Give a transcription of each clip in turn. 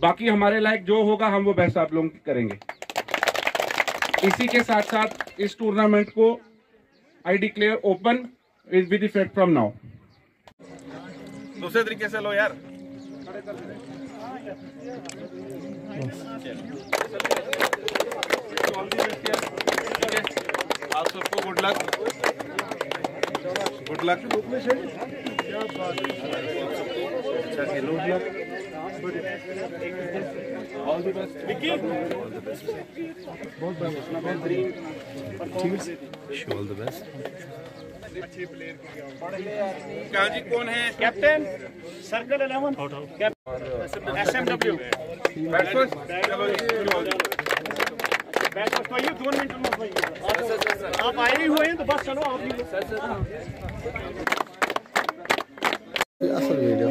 बाकी हमारे लायक जो होगा हम वो बेस्ट आप लोगों की करेंगे। इसी के साथ साथ इस टूर्नामेंट को I declare open with effect from now. दूसरे तरीके से लो यार। आप सबको गुड लक, गुड लक। अच्छा खेलो, ऑल द बेस्ट विकी, बहुत ऑल द बेस्ट। अच्छे प्लेयर क्या जी, कौन है captain? Circle 11 SMW batsman. Batsman तो ये 2 मिनट में आप आए ही हुए हैं तो बस चलो आप ही असल वीडियो।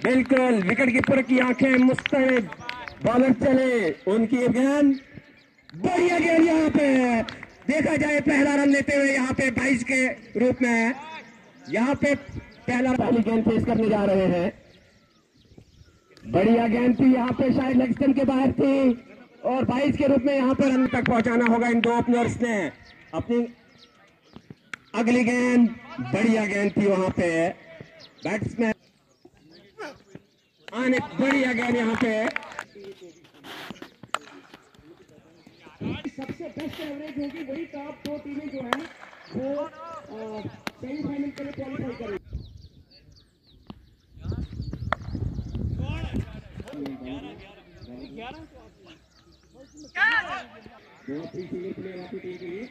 बिल्कुल विकेट कीपर की आंखें मुस्तैद, बॉलर चले, उनकी गेंद, बढ़िया गेंद यहाँ पे देखा जाए। पहला रन लेते हुए यहाँ पे 22 के रूप में यहाँ पे पहली गेंद पेश करने जा रहे हैं। बढ़िया गेंद थी यहाँ पे, शायद लेग स्टंप के बाहर थी और 22 के रूप में यहाँ पर रन तक पहुंचाना होगा इन दो ओपनर्स ने अपनी। अगली गेंद बढ़िया गेंद थी वहां पे, बैट्समैन आने, बढ़िया गेंद यहाँ पे। सबसे बेस्ट एवरेज होगी वही टॉप 2 टीमें जो है वो सेमीफाइनल के लिए क्वालिफाई करेंगी। दो 3 सिंगल प्लेयर आपकी टीम के लिए।